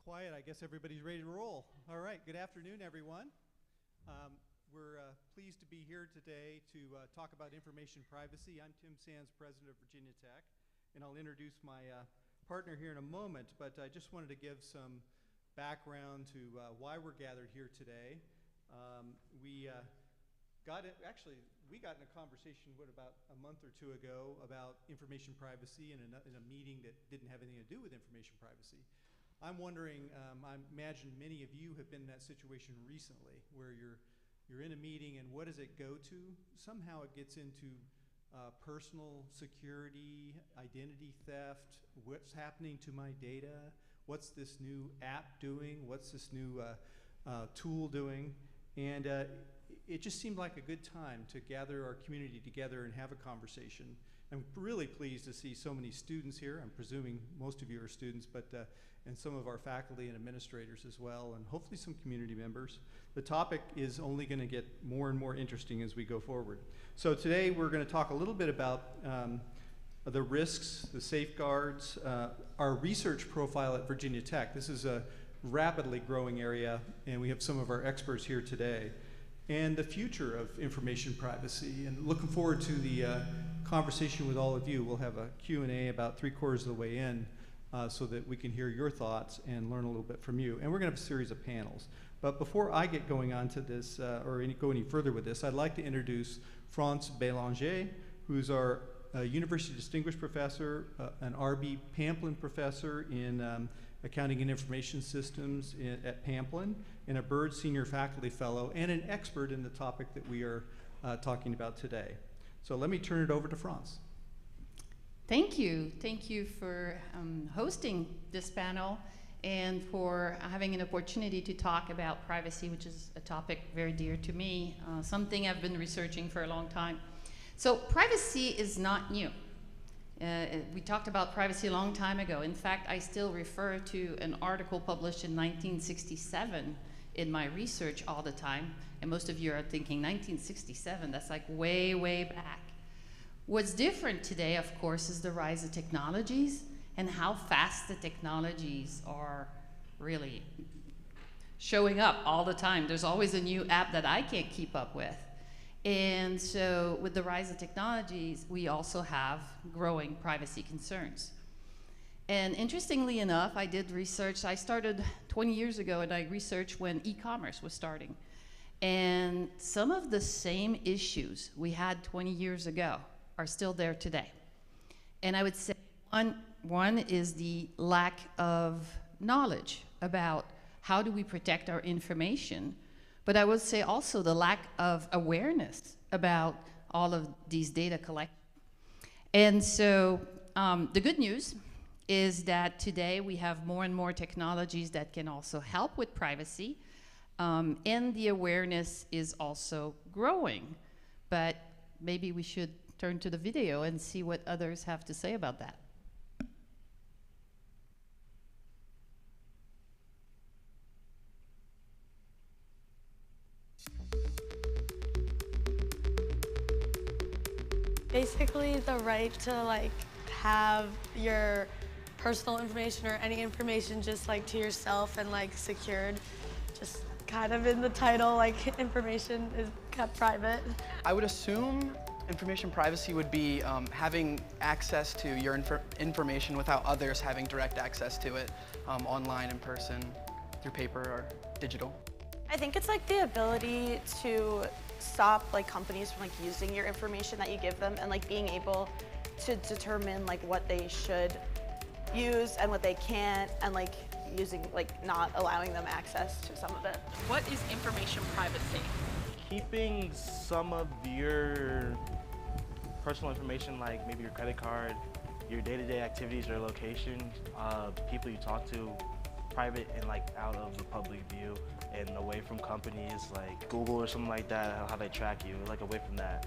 Quiet, I guess everybody's ready to roll. All right, good afternoon, everyone. We're pleased to be here today to talk about information privacy. I'm Tim Sands, president of Virginia Tech, and I'll introduce my partner here in a moment, but I just wanted to give some background to why we're gathered here today. We got in a conversation about a month or two ago about information privacy in a meeting that didn't have anything to do with information privacy. I'm wondering, I imagine many of you have been in that situation recently where you're in a meeting and what does it go to? Somehow it gets into personal security, identity theft, what's happening to my data, what's this new app doing, what's this new tool doing, and it just seemed like a good time to gather our community together and have a conversation. I'm really pleased to see so many students here. I'm presuming most of you are students, but and some of our faculty and administrators as well, and hopefully some community members. The topic is only going to get more and more interesting as we go forward. So today we're going to talk a little bit about the risks, the safeguards, our research profile at Virginia Tech. This is a rapidly growing area, and we have some of our experts here today. And the future of information privacy, and looking forward to the conversation with all of you. We'll have a Q&A about 3/4 of the way in so that we can hear your thoughts and learn a little bit from you. And we're going to have a series of panels. But before I get going on to this, or go any further with this, I'd like to introduce Franz Bélanger, who's our University Distinguished Professor, an R.B. Pamplin Professor in Accounting and Information Systems at Pamplin, and a Byrd Senior Faculty Fellow, and an expert in the topic that we are talking about today. So let me turn it over to Franz. Thank you. Thank you for hosting this panel and for having an opportunity to talk about privacy, which is a topic very dear to me, something I've been researching for a long time. So privacy is not new. We talked about privacy a long time ago. In fact, I still refer to an article published in 1967 in my research all the time. And most of you are thinking 1967, that's like way, way back. What's different today, of course, is the rise of technologies and how fast the technologies are really showing up all the time. There's always a new app that I can't keep up with. And so with the rise of technologies, we also have growing privacy concerns. And interestingly enough, I did research. I started 20 years ago, and I researched when e-commerce was starting. And some of the same issues we had 20 years ago are still there today. And I would say one is the lack of knowledge about how do we protect our information. But I would say also the lack of awareness about all of these data collected. And so the good news is that today we have more and more technologies that can also help with privacy, and the awareness is also growing. But maybe we should turn to the video and see what others have to say about that. Basically, the right to have your personal information or any information just to yourself and secured, just kind of in the title, information is kept private. I would assume information privacy would be having access to your information without others having direct access to it online, in person, through paper or digital. I think it's the ability to stop companies from using your information that you give them, and being able to determine what they should use and what they can't, and using not allowing them access to some of it. What is information privacy? Keeping some of your personal information, like maybe your credit card, your day-to-day activities, your location, people you talk to, private and out of the public view and away from companies like Google or something like that, how they track you, away from that.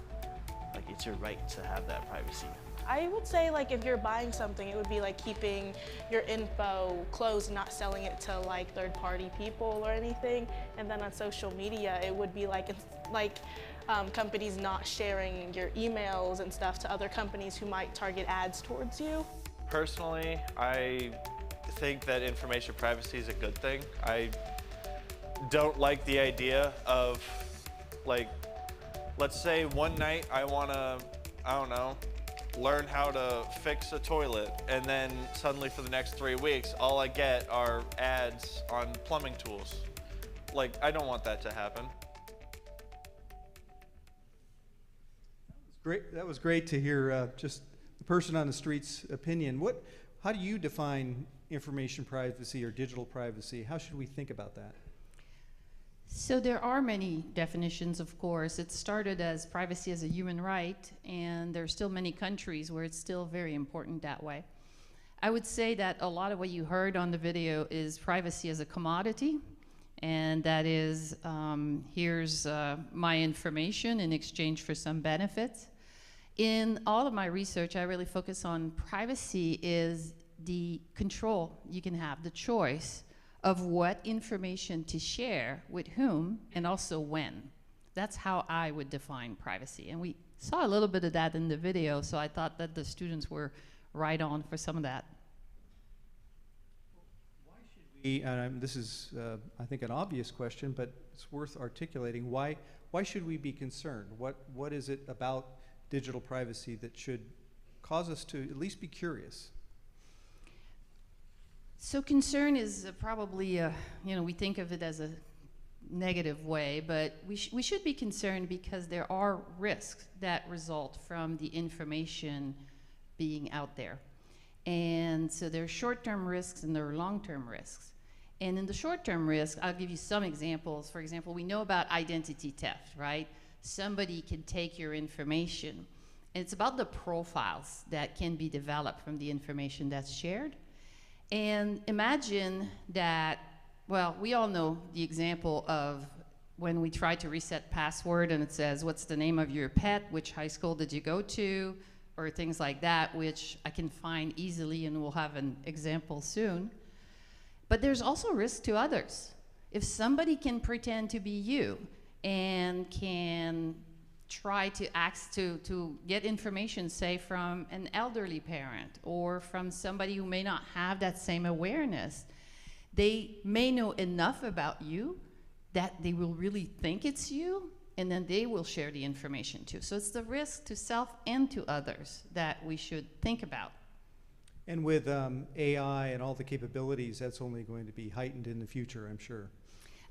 It's your right to have that privacy. I would say if you're buying something, it would be keeping your info closed, not selling it to third-party people or anything. And then on social media, it would be companies not sharing your emails and stuff to other companies who might target ads towards you. Personally, I think that information privacy is a good thing. I don't like the idea of, like, let's say one night I want to, I don't know, learn how to fix a toilet, and then suddenly for the next 3 weeks, all I get are ads on plumbing tools. Like, I don't want that to happen. Great. That was great to hear just the person on the street's opinion. How do you define information privacy or digital privacy? How should we think about that? So there are many definitions, of course. It started as privacy as a human right, and there are still many countries where it's still very important that way. I would say that a lot of what you heard on the video is privacy as a commodity, and that is, here's my information in exchange for some benefits. In all of my research, I really focus on privacy is the control you can have, the choice of what information to share with whom and also when. That's how I would define privacy. And we saw a little bit of that in the video, so I thought that the students were right on for some of that. Why should we, and this is, I think, an obvious question, but it's worth articulating. Why should we be concerned? What is it about digital privacy that should cause us to at least be curious? So concern is probably, we think of it as a negative way, but we should be concerned because there are risks that result from the information being out there. And so there are short-term risks and there are long-term risks. And in the short-term risk, I'll give you some examples. For example, we know about identity theft, right? Somebody can take your information. And it's about the profiles that can be developed from the information that's shared. And imagine that, well, we all know the example of when we try to reset password and it says, what's the name of your pet, which high school did you go to, or things like that, which I can find easily, and we'll have an example soon. But there's also risk to others. If somebody can pretend to be you and can try to ask to get information, say, from an elderly parent or from somebody who may not have that same awareness, they may know enough about you that they will really think it's you, and then they will share the information too. So it's the risk to self and to others that we should think about. And with AI and all the capabilities, that's only going to be heightened in the future, I'm sure.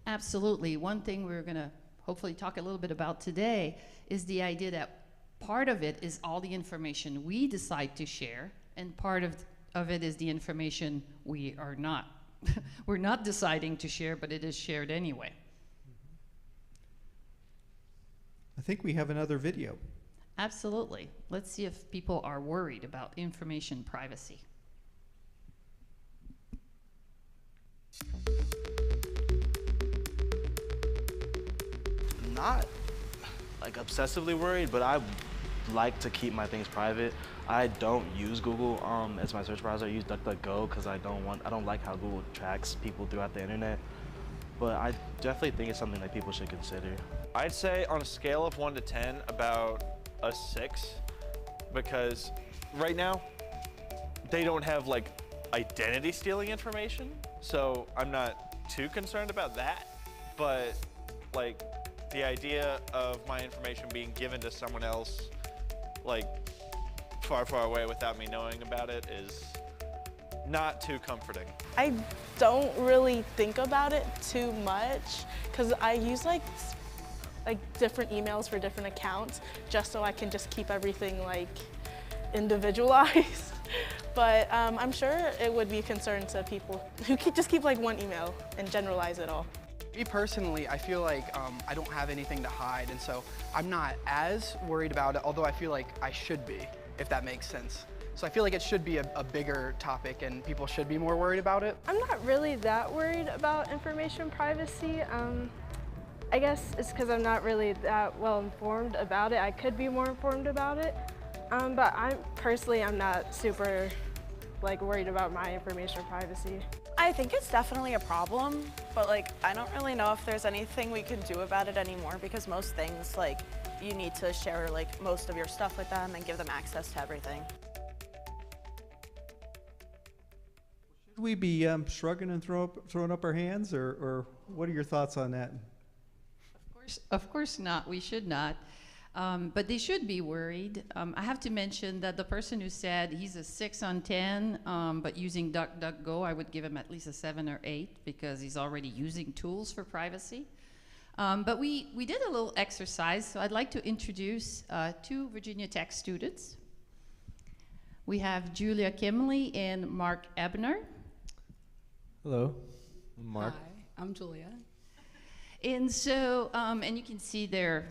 Absolutely. One thing we're going to hopefully talk a little bit about today is the idea that part of it is all the information we decide to share, and part of it is the information we are not. We're not deciding to share, but it is shared anyway. I think we have another video. Absolutely. Let's see if people are worried about information privacy. Not like obsessively worried, but I like to keep my things private. I don't use Google as my search browser. I use DuckDuckGo because I don't like how Google tracks people throughout the internet. But I definitely think it's something that people should consider. I'd say on a scale of 1 to 10, about a 6, because right now they don't have like identity stealing information, so I'm not too concerned about that. But like the idea of my information being given to someone else, like far, far away without me knowing about it, is not too comforting. I don't really think about it too much because I use like different emails for different accounts just so I can just keep everything like individualized. But I'm sure it would be a concern to people who just keep like one email and generalize it all. Me personally, I feel like I don't have anything to hide, and so I'm not as worried about it, although I feel like I should be, if that makes sense. So I feel like it should be a bigger topic and people should be more worried about it. I'm not really that worried about information privacy. I guess it's because I'm not really that well informed about it. I could be more informed about it, but I'm not super worried about my information privacy. I think it's definitely a problem, but I don't really know if there's anything we can do about it anymore, because most things you need to share most of your stuff with them and give them access to everything. we be shrugging and throwing up our hands, or what are your thoughts on that? Of course not. We should not. But they should be worried. I have to mention that the person who said he's a 6 on 10, but using DuckDuckGo, I would give him at least a 7 or 8 because he's already using tools for privacy. But we did a little exercise, so I'd like to introduce 2 Virginia Tech students. We have Julia Kimley and Mark Ebner. Hello, Mark. Hi, I'm Julia. And so, and you can see their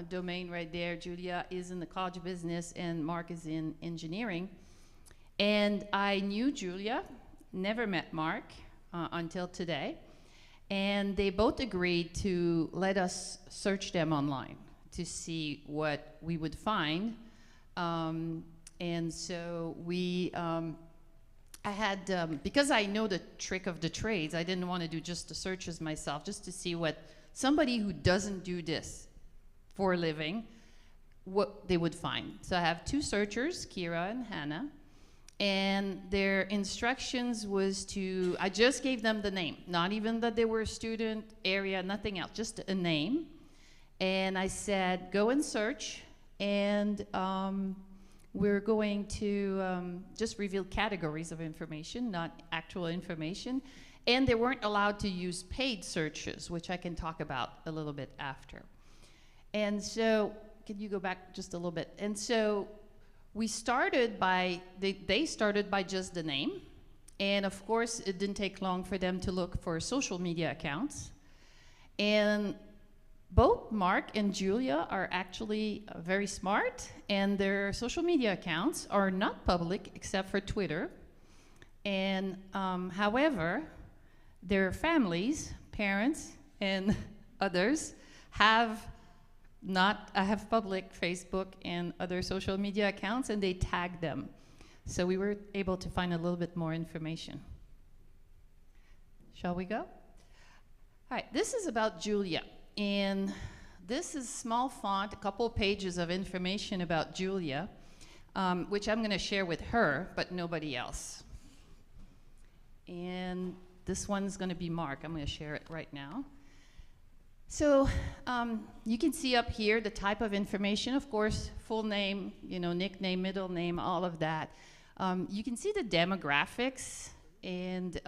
domain right there. Julia is in the College of Business and Mark is in engineering. And I knew Julia, never met Mark until today. And they both agreed to let us search them online to see what we would find. And so we, I had, because I know the trick of the trades, I didn't want to do just the searches myself, just to see what somebody who doesn't do this for a living, what they would find. So I have 2 searchers, Kira and Hannah, and their instructions was to, I just gave them the name, not even that they were a student, area, nothing else, just a name. And I said, go and search, and we're going to just reveal categories of information, not actual information. And they weren't allowed to use paid searches, which I can talk about a little bit after. And so, can you go back just a little bit? And so, we started by, they started by just the name. And of course, it didn't take long for them to look for social media accounts. And both Mark and Julia are actually very smart, and their social media accounts are not public except for Twitter. And however, their families, parents, and others have public Facebook and other social media accounts, and they tag them. So we were able to find a little bit more information. Shall we go? All right, this is about Julia. And this is small font, a couple pages of information about Julia, which I'm going to share with her, but nobody else. And this one's going to be Mark. I'm going to share it right now. So you can see up here the type of information, of course, full name, nickname, middle name, all of that. You can see the demographics and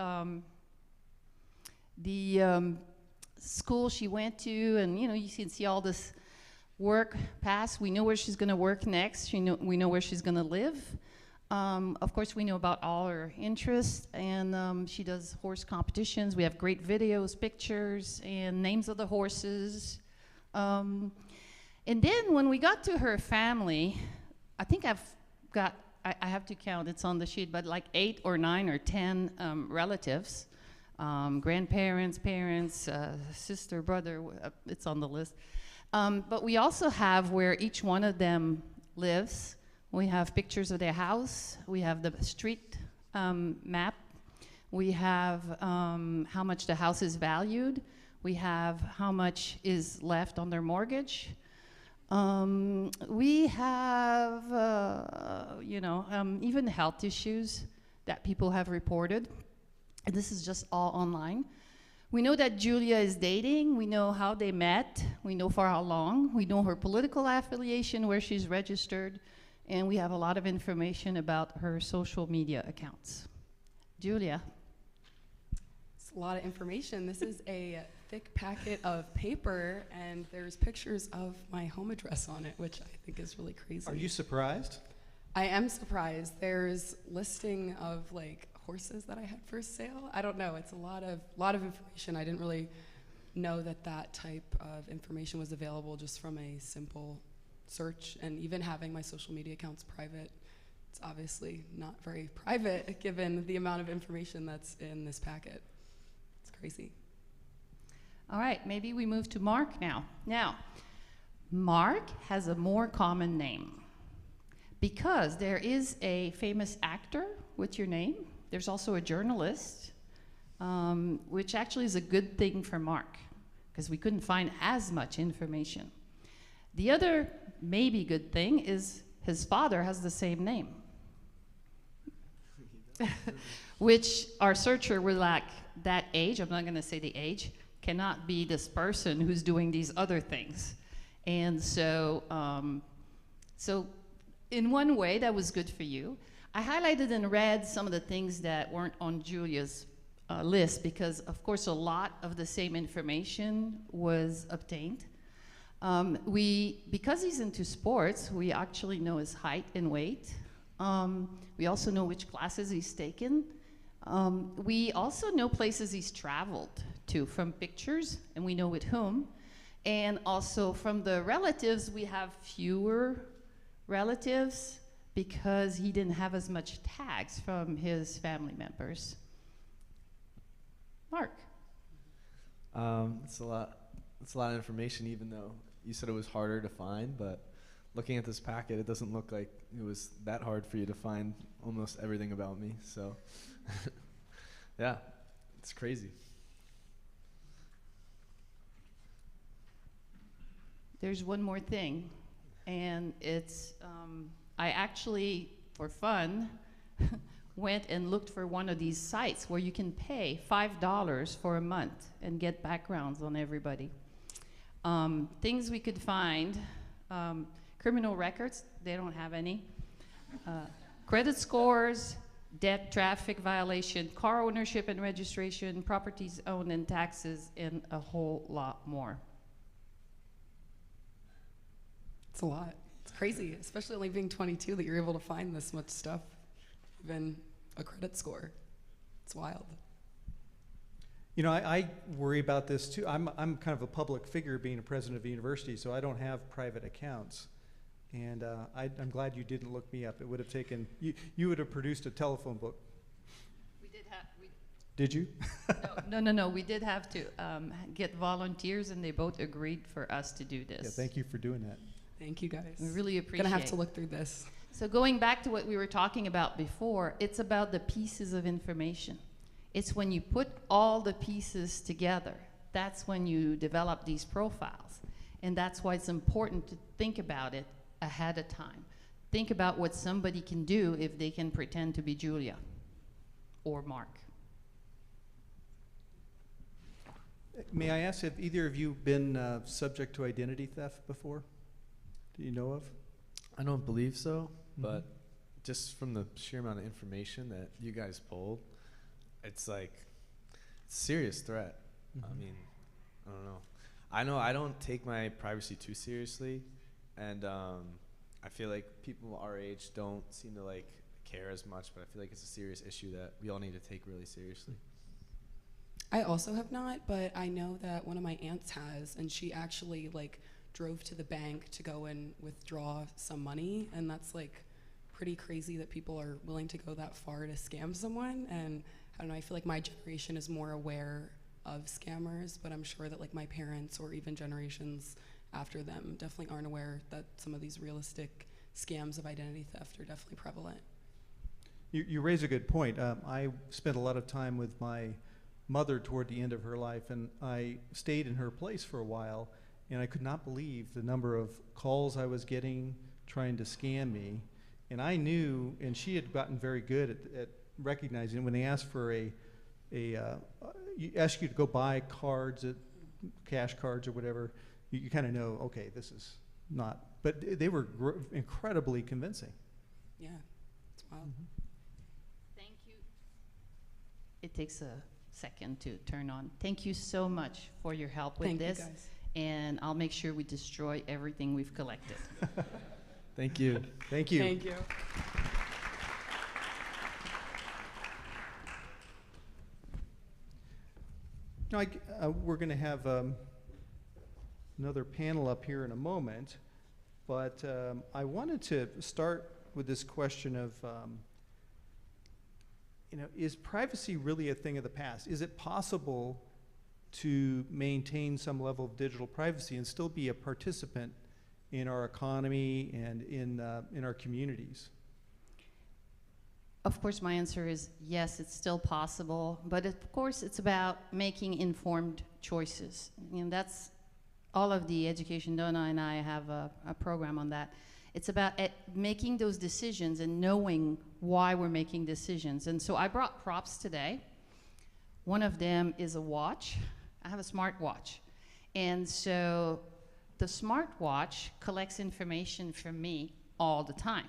the school she went to, and you can see all this work past. We know where she's going to work next. We know where she's going to live. Of course, we know about all her interests, and she does horse competitions. We have great videos, pictures, and names of the horses. And then when we got to her family, I think I have to count, it's on the sheet, but like 8 or 9 or 10 relatives. Grandparents, parents, sister, brother, it's on the list. But we also have where each one of them lives. We have pictures of their house. We have the street map. We have how much the house is valued. We have how much is left on their mortgage. We have, even health issues that people have reported. And this is just all online. We know that Julia is dating. We know how they met. We know for how long. We know her political affiliation, where she's registered. And we have a lot of information about her social media accounts. Julia. It's a lot of information. This is a thick packet of paper, and there's pictures of my home address on it, which I think is really crazy. Are you surprised? I am surprised. There's listing of horses that I had for sale. I don't know. It's a lot of information. I didn't really know that type of information was available just from a simple search, and even having my social media accounts private, it's obviously not very private given the amount of information that's in this packet. It's crazy. All right, maybe we move to Mark now. Now, Mark has a more common name because there is a famous actor with your name. There's also a journalist, which actually is a good thing for Mark because we couldn't find as much information. The other maybe good thing is his father has the same name. which our searcher will like that age, I'm not going to say the age, cannot be this person who's doing these other things. And so, so in one way, that was good for you. I highlighted in red some of the things that weren't on Julia's list because, of course, a lot of the same information was obtained. Because he's into sports, we actually know his height and weight. We also know which classes he's taken. We also know places he's traveled to from pictures, and we know with whom. And also from the relatives, we have fewer relatives because he didn't have as much tags from his family members. Mark. It's a lot of information, even though you said it was harder to find, but looking at this packet, it doesn't look like it was that hard for you to find almost everything about me. So, yeah, it's crazy. There's one more thing, and it's, I actually, for fun, went and looked for one of these sites where you can pay $5 for a month and get backgrounds on everybody. Things we could find, criminal records, they don't have any. Credit scores, debt, traffic violation, car ownership and registration, properties owned and taxes, and a whole lot more. It's a lot. It's crazy, especially only being 22 that you're able to find this much stuff, even a credit score. It's wild. You know, I worry about this too. I'm kind of a public figure being a president of a university, so I don't have private accounts. And I'm glad you didn't look me up. It would have taken, you would have produced a telephone book. We did have, did you? No, we did have to get volunteers, and they both agreed for us to do this. Yeah, thank you for doing that. Thank you, guys. We really appreciate it. Gonna have to look through this. So going back to what we were talking about before, it's about the pieces of information. It's when you put all the pieces together, that's when you develop these profiles. And that's why it's important to think about it ahead of time. Think about what somebody can do if they can pretend to be Julia or Mark. May I ask, have either of you been subject to identity theft before? Do you know of? I don't believe so, but just from the sheer amount of information that you guys pulled, it's like it's a serious threat. I mean, I don't know. I know I don't take my privacy too seriously, and I feel like people our age don't seem to like care as much, but I feel like it's a serious issue that we all need to take really seriously. I also have not, but I know that one of my aunts has, and she actually like drove to the bank to go and withdraw some money, and that's like pretty crazy that people are willing to go that far to scam someone. And I don't know, I feel like my generation is more aware of scammers, but I'm sure that like my parents or even generations after them definitely aren't aware that some of these realistic scams of identity theft are definitely prevalent. You raise a good point. I spent a lot of time with my mother toward the end of her life, and I stayed in her place for a while, and I could not believe the number of calls I was getting trying to scam me. And I knew, and she had gotten very good at recognizing when they asked for ask you to go buy cards, cash cards or whatever, you kind of know, okay, this is not. But they were incredibly convincing. Yeah, it's wild. Thank you. It takes a second to turn on. Thank you so much for your help with this. Thank you, guys. And I'll make sure we destroy everything we've collected. Thank you. Thank you. Thank you. Now, we're going to have another panel up here in a moment, but I wanted to start with this question of, is privacy really a thing of the past? Is it possible to maintain some level of digital privacy and still be a participant in our economy and in our communities? Of course, my answer is yes, it's still possible, but of course it's about making informed choices. That's all of the education. Donna and I have a program on that. It's about making those decisions and knowing why we're making decisions. And so I brought props today. One of them is a watch. I have a smartwatch. And so the smartwatch collects information from me all the time.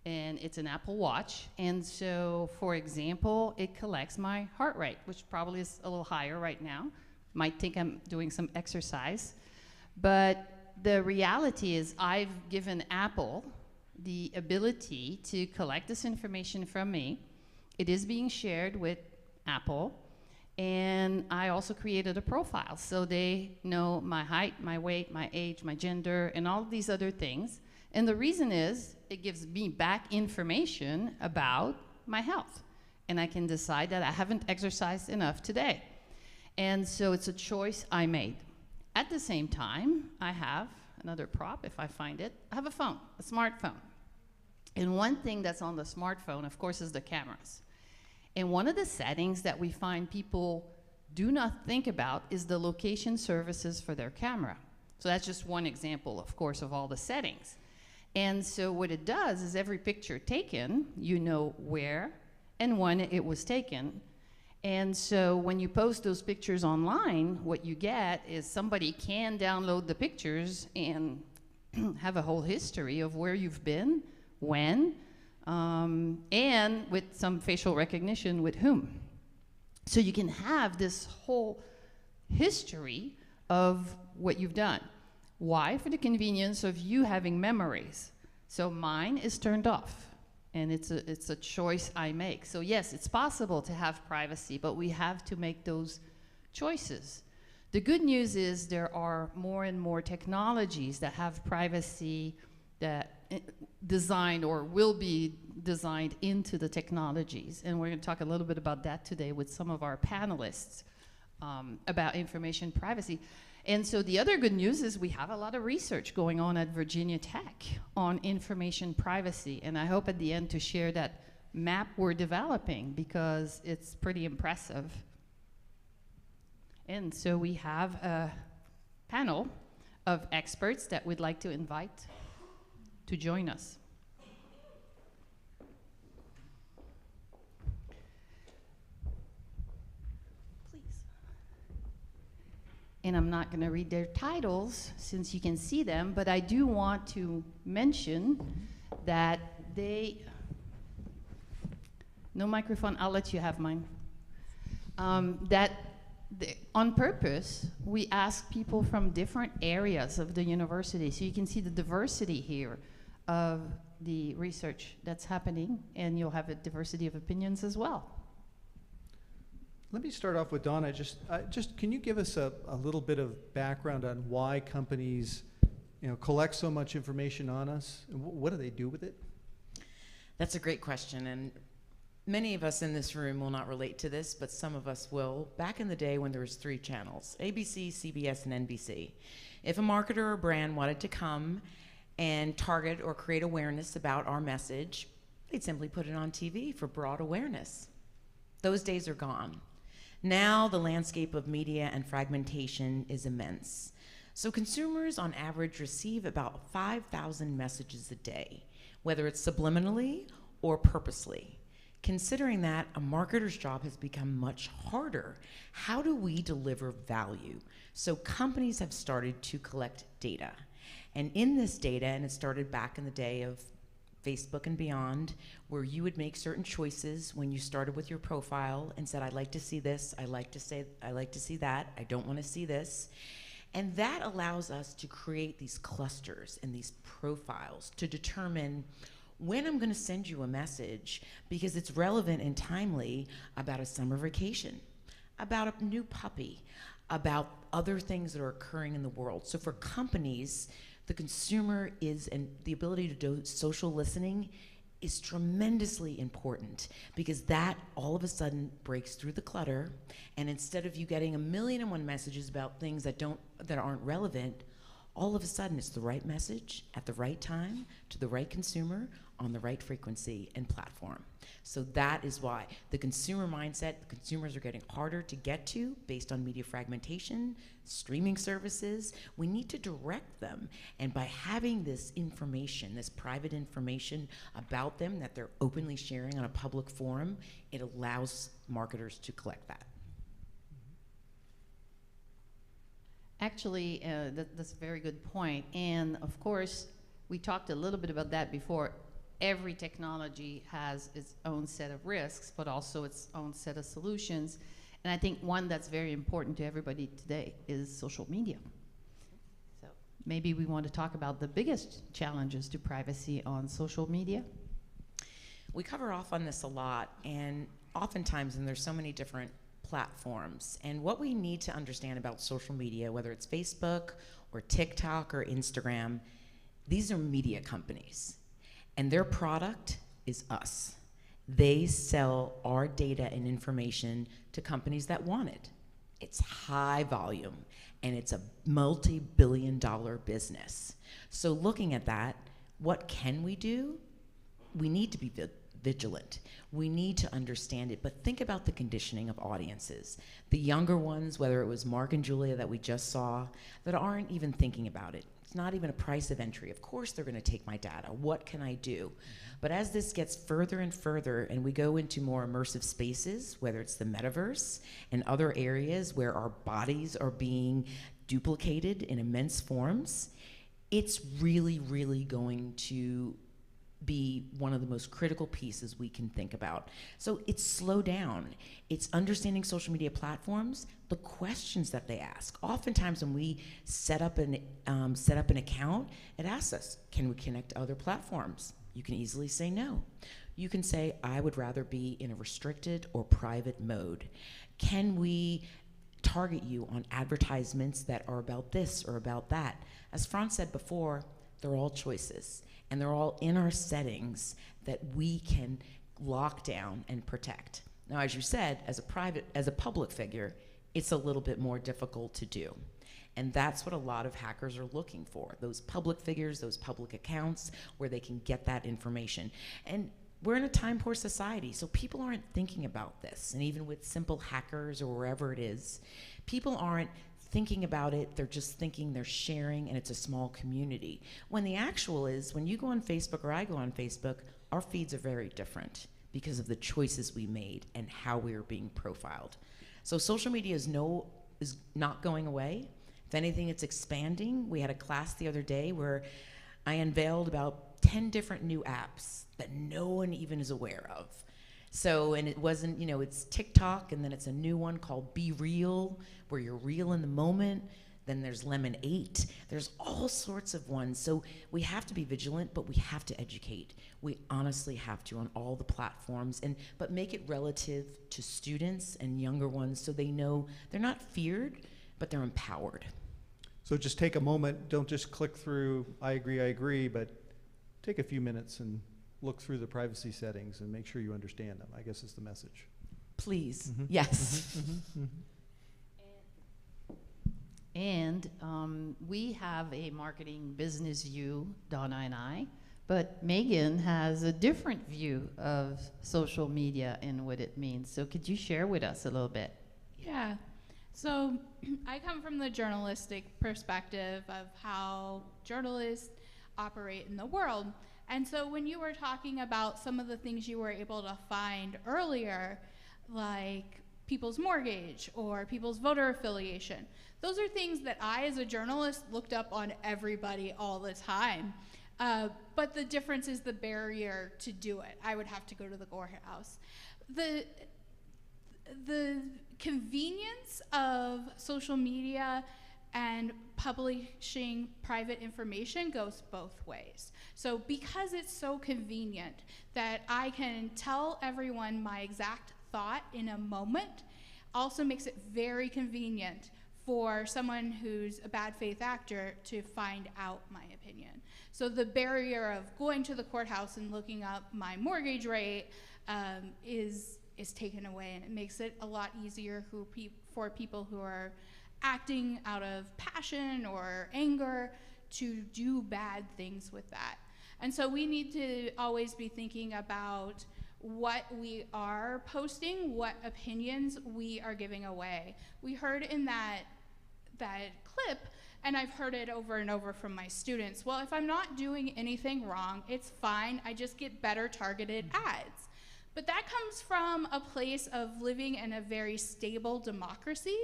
And it's an Apple Watch. And so, for example, it collects my heart rate, which probably is a little higher right now. Might think I'm doing some exercise. But the reality is I've given Apple the ability to collect this information from me. It is being shared with Apple. And I also created a profile. So they know my height, my weight, my age, my gender, and all of these other things. And the reason is it gives me back information about my health. And I can decide that I haven't exercised enough today. And so it's a choice I made. At the same time, I have another prop, if I find it. I have a phone, a smartphone. And one thing that's on the smartphone, of course, is the cameras. And one of the settings that we find people do not think about is the location services for their camera. So that's just one example, of course, of all the settings. And so what it does is every picture taken, you know where and when it was taken. And so when you post those pictures online, what you get is somebody can download the pictures and have a whole history of where you've been, when, and with some facial recognition with whom. So you can have this whole history of what you've done. Why? For the convenience of you having memories. So mine is turned off. And it's a choice I make. So yes, it's possible to have privacy, but we have to make those choices. The good news is there are more and more technologies that have privacy that designed or will be designed into the technologies. And we're going to talk a little bit about that today with some of our panelists about information privacy. And so the other good news is we have a lot of research going on at Virginia Tech on information privacy. And I hope at the end to share that map we're developing because it's pretty impressive. And so we have a panel of experts that we'd like to invite to join us. And I'm not going to read their titles since you can see them, but I do want to mention that no microphone, I'll let you have mine. On purpose, we ask people from different areas of the university. So you can see the diversity here of the research that's happening, and you'll have a diversity of opinions as well. Let me start off with Donna. Just can you give us a little bit of background on why companies, collect so much information on us? What do they do with it? That's a great question, and many of us in this room will not relate to this, but some of us will. Back in the day when there was 3 channels, ABC, CBS, and NBC, if a marketer or brand wanted to come and target or create awareness about our message, they'd simply put it on TV for broad awareness. Those days are gone. Now the landscape of media and fragmentation is immense. So consumers on average receive about 5,000 messages a day, whether it's subliminally or purposely. Considering that, a marketer's job has become much harder. How do we deliver value? So companies have started to collect data. And in this data, and it started back in the day of Facebook and beyond, where you would make certain choices when you started with your profile and said, I'd like to see this, I like to see that, I don't want to see this. And that allows us to create these clusters and these profiles to determine when I'm going to send you a message because it's relevant and timely about a summer vacation, about a new puppy, about other things that are occurring in the world. So for companies, the consumer and the ability to do social listening is tremendously important because that all of a sudden breaks through the clutter, and instead of you getting 1,000,001 messages about things that aren't relevant, all of a sudden it's the right message at the right time to the right consumer on the right frequency and platform. So that is why the consumer mindset, the consumers are getting harder to get to based on media fragmentation, streaming services. We need to direct them. And by having this information, this private information about them that they're openly sharing on a public forum, it allows marketers to collect that. Actually, that's a very good point. And of course, we talked a little bit about that before. Every technology has its own set of risks, but also its own set of solutions. And I think one that's very important to everybody today is social media. So maybe we want to talk about the biggest challenges to privacy on social media. We cover off on this a lot, and oftentimes, and there's so many different platforms. And what we need to understand about social media, whether it's Facebook or TikTok or Instagram, these are media companies. And their product is us. They sell our data and information to companies that want it. It's high volume, and it's a multi-billion-dollar business. So looking at that, what can we do? We need to be vigilant. We need to understand it, but think about the conditioning of audiences. The younger ones, whether it was Mark and Julia that we just saw, that aren't even thinking about it. It's not even a price of entry. Of course they're gonna take my data. What can I do? But as this gets further and further and we go into more immersive spaces, whether it's the metaverse and other areas where our bodies are being duplicated in immense forms, it's really, really going to be one of the most critical pieces we can think about. So it's slow down. It's understanding social media platforms, the questions that they ask. Oftentimes when we set up an account, it asks us, can we connect to other platforms? You can easily say no. You can say, I would rather be in a restricted or private mode. Can we target you on advertisements that are about this or about that? As Franz said before, they're all choices. And they're all in our settings that we can lock down and protect. Now, as you said, as a public figure, it's a little bit more difficult to do. And that's what a lot of hackers are looking for, those public figures, those public accounts where they can get that information. And we're in a time-poor society, so people aren't thinking about this. And even with simple hackers or wherever it is, people aren't thinking about it, they're just thinking they're sharing and it's a small community. When the actual is, when you go on Facebook or I go on Facebook, our feeds are very different because of the choices we made and how we are being profiled. So social media is not going away. If anything, it's expanding. We had a class the other day where I unveiled about 10 different new apps that no one even is aware of. So, and it wasn't, it's TikTok, and then it's a new one called Be Real, where you're real in the moment. Then there's Lemon 8. There's all sorts of ones. So we have to be vigilant, but we have to educate. We honestly have to on all the platforms, but make it relative to students and younger ones so they know they're not feared, but they're empowered. So just take a moment, don't just click through, I agree, but take a few minutes and look through the privacy settings and make sure you understand them, I guess is the message. Please, yes. And we have a marketing business view, Donna and I, but Megan has a different view of social media and what it means. So could you share with us a little bit? Yeah. So I come from the journalistic perspective of how journalists operate in the world. And so when you were talking about some of the things you were able to find earlier, like people's mortgage or people's voter affiliation, those are things that I, as a journalist, looked up on everybody all the time. But the difference is the barrier to do it. I would have to go to the courthouse. The convenience of social media and publishing private information goes both ways. So because it's so convenient that I can tell everyone my exact thought in a moment, also makes it very convenient for someone who's a bad faith actor to find out my opinion. So the barrier of going to the courthouse and looking up my mortgage rate is taken away, and it makes it a lot easier for people who are acting out of passion or anger to do bad things with that. And so we need to always be thinking about what we are posting, what opinions we are giving away. We heard in that clip, and I've heard it over and over from my students, well, if I'm not doing anything wrong, it's fine, I just get better targeted ads. But that comes from a place of living in a very stable democracy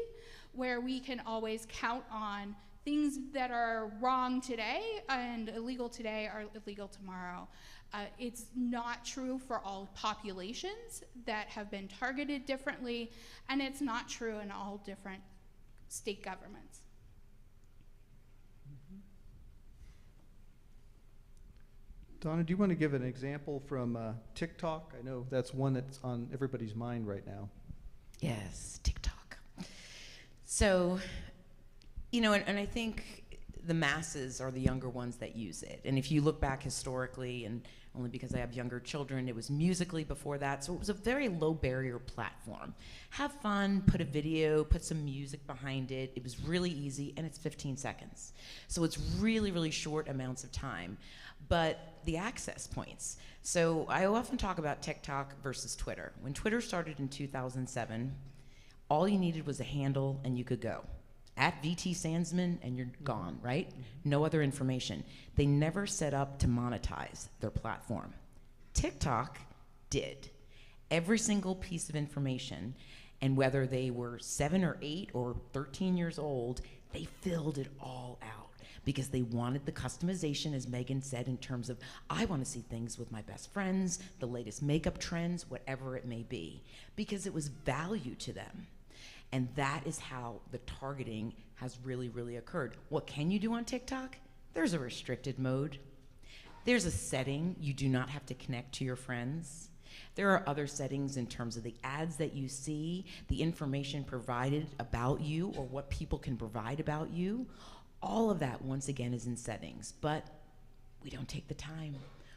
where we can always count on things that are wrong today and illegal today are illegal tomorrow. It's not true for all populations that have been targeted differently, and it's not true in all different state governments. Donna, do you want to give an example from TikTok? I know that's one that's on everybody's mind right now. Yes, TikTok. So, you know, and I think the masses are the younger ones that use it. And if you look back historically, and only because I have younger children, it was Musical.ly before that, so it was a very low barrier platform. Have fun, put a video, put some music behind it. It was really easy, and it's 15 seconds. So it's really, really short amounts of time. But the access points. So I often talk about TikTok versus Twitter. When Twitter started in 2007, all you needed was a handle and you could go. At VT Sandsman and you're gone, right? No other information. They never set up to monetize their platform. TikTok did. Every single piece of information, and whether they were 7 or 8 or 13 years old, they filled it all out because they wanted the customization, as Megan said, in terms of, I want to see things with my best friends, the latest makeup trends, whatever it may be, because it was value to them. And that is how the targeting has really, really occurred. What can you do on TikTok? There's a restricted mode. There's a setting you do not have to connect to your friends. There are other settings in terms of the ads that you see, the information provided about you or what people can provide about you. All of that, once again, is in settings, but we don't take the time.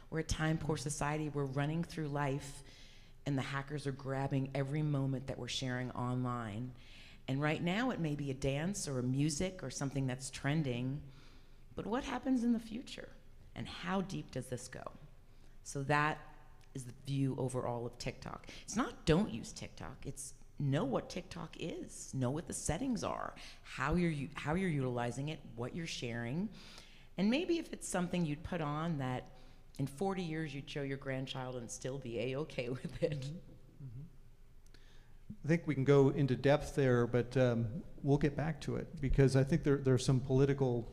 We're a time-poor society. We're running through life, and the hackers are grabbing every moment that we're sharing online. And right now, it may be a dance or a music or something that's trending, but what happens in the future? And how deep does this go? So that is the view overall of TikTok. It's not don't use TikTok, it's know what TikTok is, know what the settings are, how you're utilizing it, what you're sharing, and maybe if it's something you'd put on that in 40 years you'd show your grandchild and still be a-okay with it. I think we can go into depth there, but we'll get back to it because I think there are some political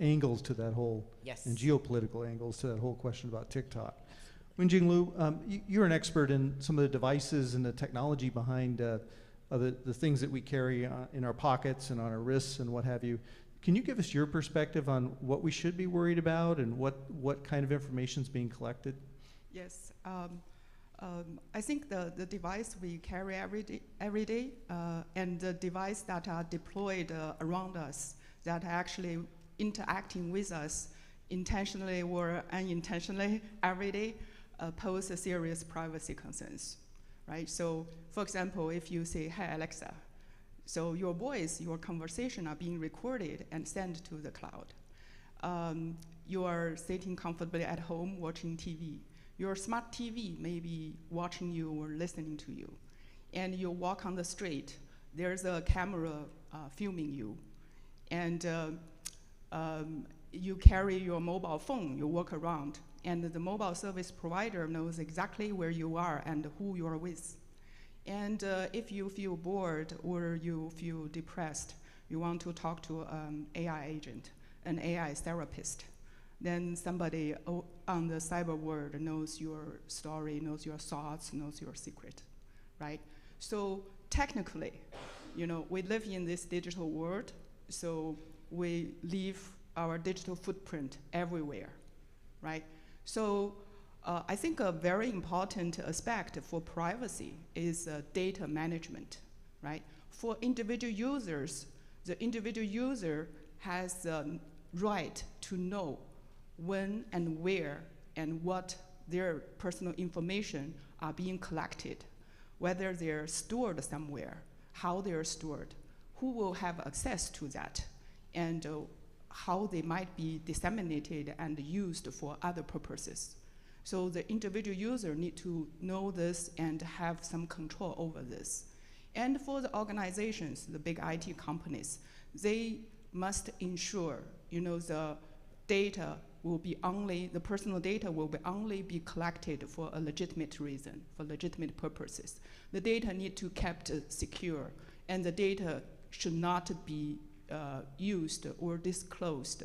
angles to that whole, yes, and geopolitical angles to that whole question about TikTok. Wenjing Liu, you're an expert in some of the devices and the technology behind the things that we carry in our pockets and on our wrists and what have you. Can you give us your perspective on what we should be worried about and what kind of information is being collected? Yes. I think the device we carry every day and the device that are deployed around us that are actually interacting with us intentionally or unintentionally every day pose a serious privacy concerns, right? So, for example, if you say, "Hi Alexa," so your voice, your conversation are being recorded and sent to the cloud. You are sitting comfortably at home watching TV. Your smart TV may be watching you or listening to you. And you walk on the street, there's a camera filming you. And you carry your mobile phone, you walk around, and the mobile service provider knows exactly where you are and who you are with. And if you feel bored or you feel depressed, you want to talk to an AI agent, an AI therapist, then somebody on the cyber world knows your story, knows your thoughts, knows your secret, right? So technically, you know, we live in this digital world, so we leave our digital footprint everywhere, right? So I think a very important aspect for privacy is data management, right? For individual users, the individual user has the right to know when and where and what their personal information are being collected, whether they're stored somewhere, how they're stored, who will have access to that, and how they might be disseminated and used for other purposes. So the individual user need to know this and have some control over this. And for the organizations, the big IT companies, they must ensure, the data will be the personal data will only be collected for a legitimate reason, for legitimate purposes. The data need to kept secure, and the data should not be used or disclosed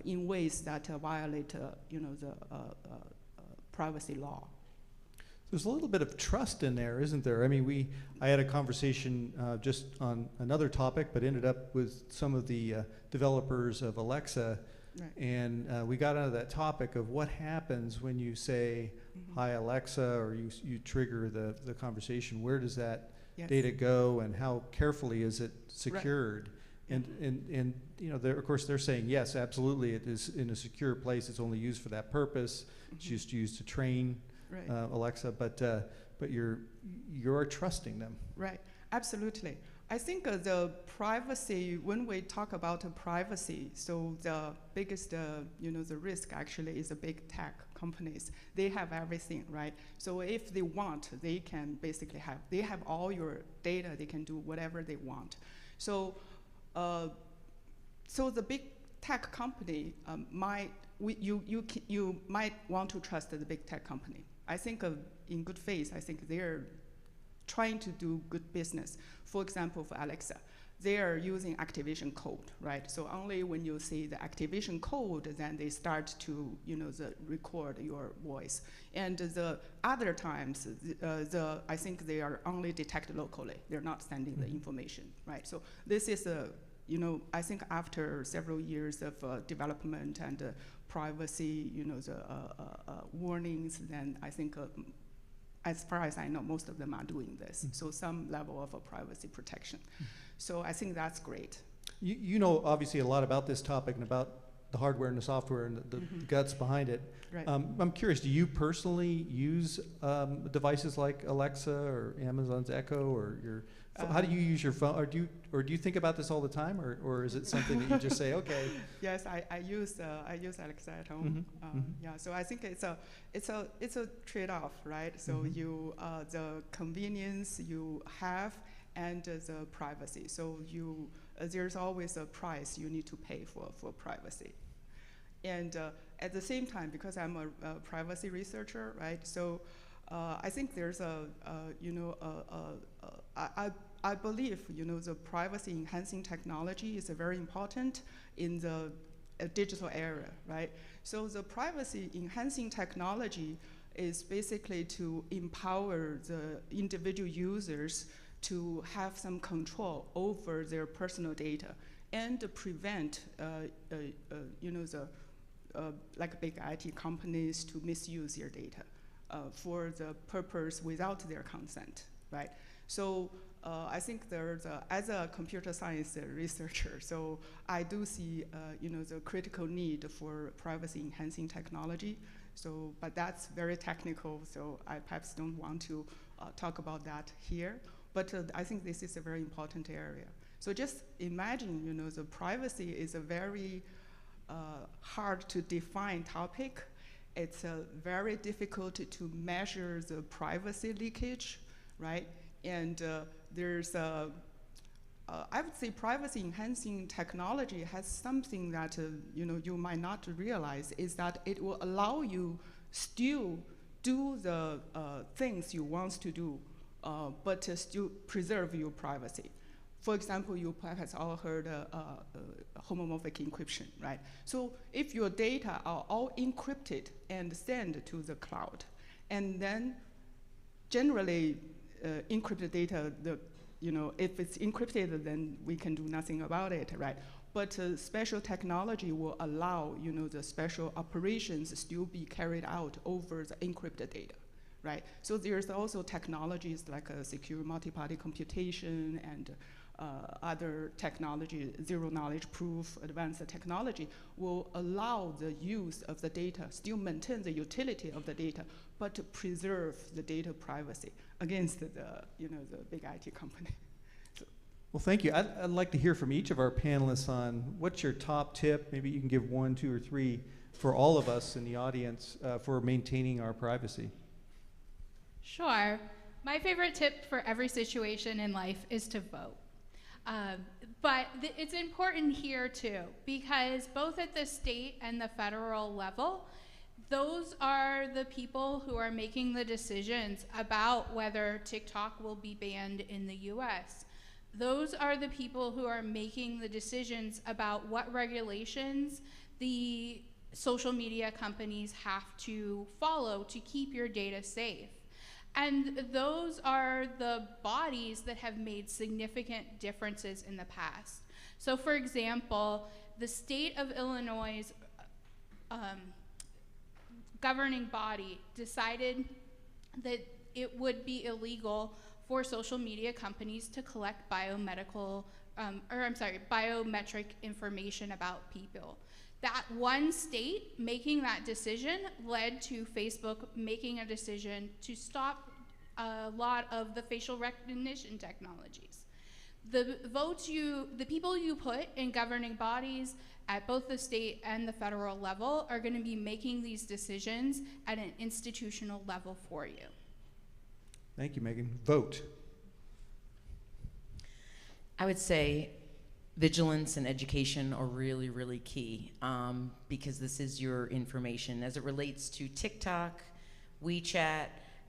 in ways that violate, the privacy law. There's a little bit of trust in there, isn't there? I mean, I had a conversation just on another topic, but ended up with some of the developers of Alexa, right. And we got onto that topic of what happens when you say, "Hi Alexa," or you trigger the conversation. Where does that data go, and how carefully is it secured? Right. And of course they're saying yes, absolutely, it is in a secure place. It's only used for that purpose. It's just used to train. Right. Alexa, but you're trusting them. Right, absolutely. I think the privacy, when we talk about privacy, so the biggest, the risk actually is the big tech companies. They have everything, right? So if they want, they can basically they have all your data. They can do whatever they want. So, so the big tech company you might want to trust the big tech company. I think in good faith, I think they're trying to do good business. For example, for Alexa, they are using activation code, right? So only when you see the activation code, then they start to, record your voice. And the other times, I think they are only detected locally. They're not sending the information, right? So this is I think after several years of development and privacy, the warnings, then I think, as far as I know, most of them are doing this. So some level of privacy protection. So I think that's great. You know, obviously, a lot about this topic and about the hardware and the software and the guts behind it. Right. I'm curious, do you personally use devices like Alexa or Amazon's Echo or your? How do you use your phone? Or do you think about this all the time, or is it something that you just say, okay? Yes, I use Alexa at home. Yeah, so I think it's a trade-off, right? So you the convenience you have and the privacy. So there's always a price you need to pay for privacy. And at the same time, because I'm a privacy researcher, right? So I think there's I believe, the privacy enhancing technology is very important in the digital era, right? So the privacy enhancing technology is basically to empower the individual users to have some control over their personal data and prevent, like big IT companies to misuse their data for the purpose without their consent, right? So I think as a computer science researcher, so I do see, the critical need for privacy enhancing technology. So, but that's very technical, so I perhaps don't want to talk about that here. But I think this is a very important area. So just imagine, the privacy is a very hard to define topic. It's very difficult to measure the privacy leakage, right? And there's I would say privacy enhancing technology has something that you might not realize, is that it will allow you still do the things you want to do, but still preserve your privacy. For example, you perhaps all heard homomorphic encryption, right? So if your data are all encrypted and sent to the cloud, and then generally encrypted data, if it's encrypted, then we can do nothing about it, right? But special technology will allow, the special operations still be carried out over the encrypted data, right? So there's also technologies like secure multi-party computation and other technology, zero knowledge proof, advanced technology will allow the use of the data, still maintain the utility of the data, but to preserve the data privacy against the big IT company. Well, thank you. I'd like to hear from each of our panelists on what's your top tip. Maybe you can give 1, 2, or 3 for all of us in the audience for maintaining our privacy. Sure. My favorite tip for every situation in life is to vote. But it's important here too, because both at the state and the federal level, those are the people who are making the decisions about whether TikTok will be banned in the US. Those are the people who are making the decisions about what regulations the social media companies have to follow to keep your data safe. And those are the bodies that have made significant differences in the past. So for example, the state of Illinois' governing body decided that it would be illegal for social media companies to collect biometric information about people. That one state making that decision led to Facebook making a decision to stop a lot of the facial recognition technologies. The people you put in governing bodies at both the state and the federal level are going to be making these decisions at an institutional level for you. Thank you, Megan. Vote. I would say vigilance and education are really, really key because this is your information as it relates to TikTok, WeChat,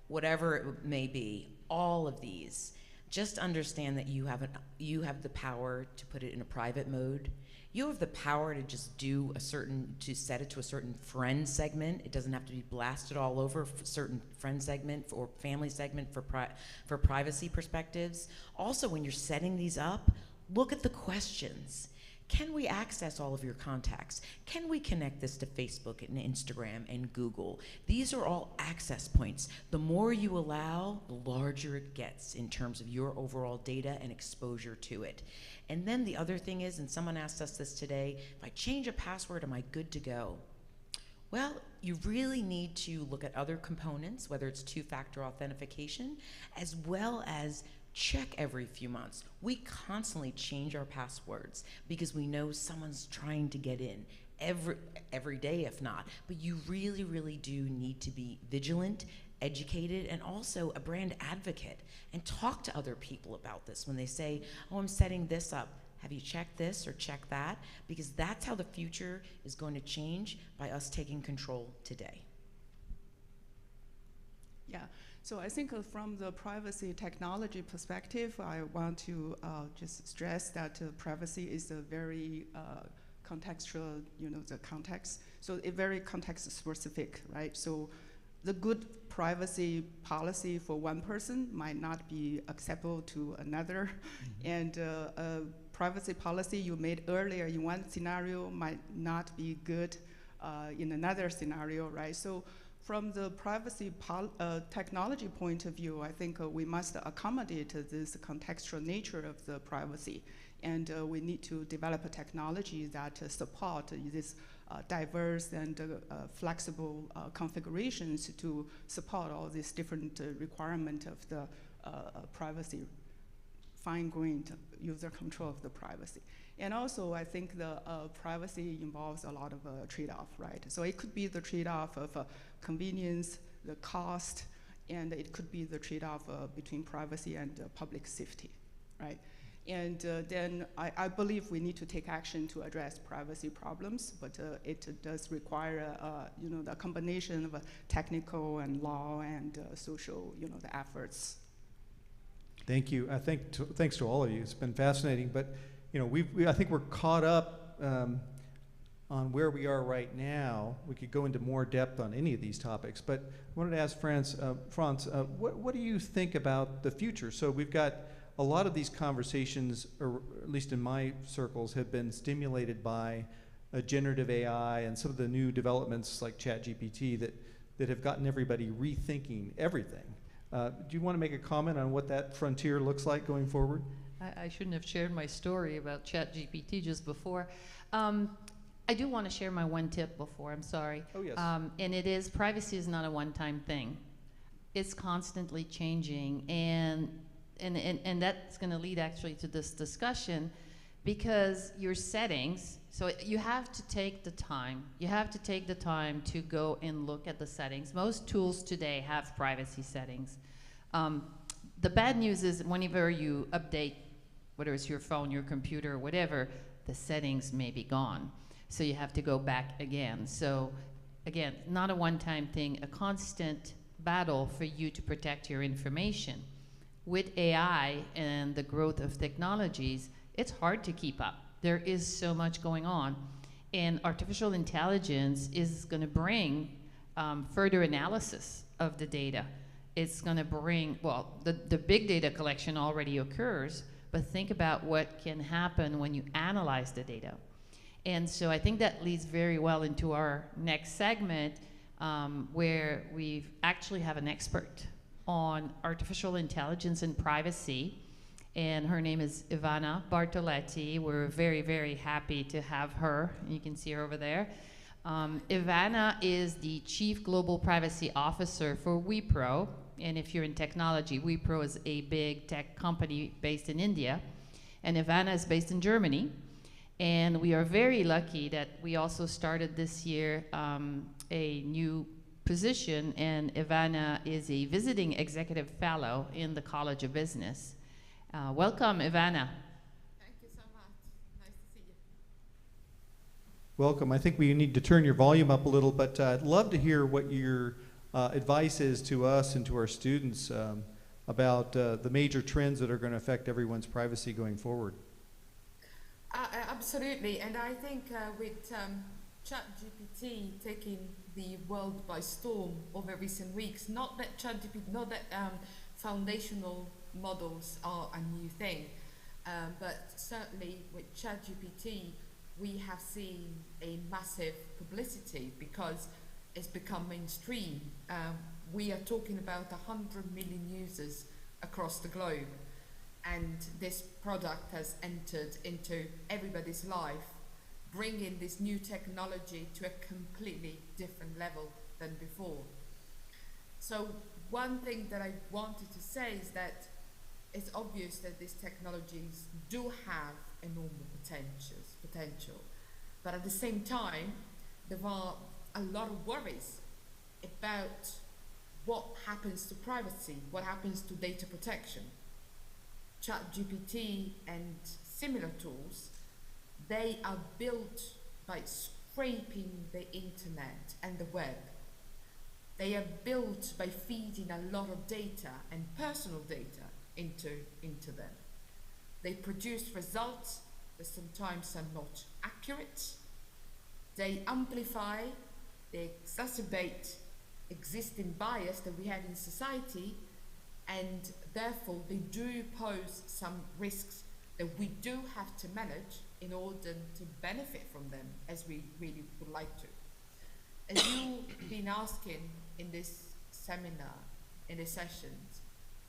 whatever it may be, all of these. Just understand that you have the power to put it in a private mode. You have the power to just to set it to a certain friend segment. It doesn't have to be blasted all over for certain friend segment or family segment for privacy perspectives. Also, when you're setting these up, look at the questions. Can we access all of your contacts? Can we connect this to Facebook and Instagram and Google? These are all access points. The more you allow, the larger it gets in terms of your overall data and exposure to it. And then the other thing is, and someone asked us this today, if I change a password, am I good to go? Well, you really need to look at other components, whether it's two-factor authentication, as well as check every few months. We constantly change our passwords because we know someone's trying to get in every day, if not. But you really, really do need to be vigilant, educated, and also a brand advocate, and talk to other people about this when they say, oh, I'm setting this up. Have you checked this or checked that? Because that's how the future is going to change, by us taking control today. Yeah. So I think from the privacy technology perspective, I want to just stress that privacy is a very contextual, the context. So it's very context specific, right? So the good privacy policy for one person might not be acceptable to another. And a privacy policy you made earlier in one scenario might not be good in another scenario, right? So from the privacy technology point of view, I think we must accommodate this contextual nature of the privacy. And we need to develop a technology that support this diverse and flexible configurations to support all these different requirements of the privacy, fine-grained user control of the privacy. And also, I think the privacy involves a lot of trade-off, right? So it could be the trade-off of convenience, the cost, and it could be the trade-off between privacy and public safety, right? And then I believe we need to take action to address privacy problems, but it does require, the combination of technical and law and social, the efforts. Thank you. Thanks to all of you. It's been fascinating, but I think we're caught up on where we are right now. We could go into more depth on any of these topics, but I wanted to ask Franz, what do you think about the future? So we've got a lot of these conversations, or at least in my circles, have been stimulated by generative AI and some of the new developments like ChatGPT that have gotten everybody rethinking everything. Do you want to make a comment on what that frontier looks like going forward? I shouldn't have shared my story about ChatGPT just before. I do want to share my one tip before, I'm sorry. Oh, yes. And it is, privacy is not a one-time thing. It's constantly changing, and and that's going to lead actually to this discussion, because your settings, so you have to take the time. You have to take the time to go and look at the settings. Most tools today have privacy settings. The bad news is whenever you update, whether it's your phone, your computer, or whatever, the settings may be gone. So you have to go back again. So again, not a one-time thing, a constant battle for you to protect your information. With AI and the growth of technologies, it's hard to keep up. There is so much going on. And artificial intelligence is going to bring further analysis of the data. It's going to bring, well, the big data collection already occurs, but think about what can happen when you analyze the data. And so I think that leads very well into our next segment, where we actually have an expert on artificial intelligence and privacy. And her name is Ivana Bartoletti. We're very, very happy to have her. You can see her over there. Ivana is the Chief Global Privacy Officer for Wipro. And if you're in technology, Wipro is a big tech company based in India. And Ivana is based in Germany. And we are very lucky that we also started this year a new position, and Ivana is a visiting executive fellow in the College of Business. Welcome, Ivana. Thank you so much. Nice to see you. Welcome. I think we need to turn your volume up a little, but I'd love to hear what your advice is to us and to our students about the major trends that are going to affect everyone's privacy going forward. Absolutely, and I think with ChatGPT taking the world by storm over recent weeks, not that foundational models are a new thing, but certainly with ChatGPT we have seen a massive publicity because it's become mainstream. We are talking about 100 million users across the globe, and this product has entered into everybody's life, bringing this new technology to a completely different level than before. So one thing that I wanted to say is that it's obvious that these technologies do have enormous potential, but at the same time there are a lot of worries about what happens to privacy, what happens to data protection. ChatGPT and similar tools, they are built by scraping the internet and the web. They are built by feeding a lot of data and personal data into them. They produce results that sometimes are not accurate. They amplify, they exacerbate existing bias that we have in society, and therefore they do pose some risks that we do have to manage in order to benefit from them as we really would like to. As you've been asking in this seminar, in the sessions,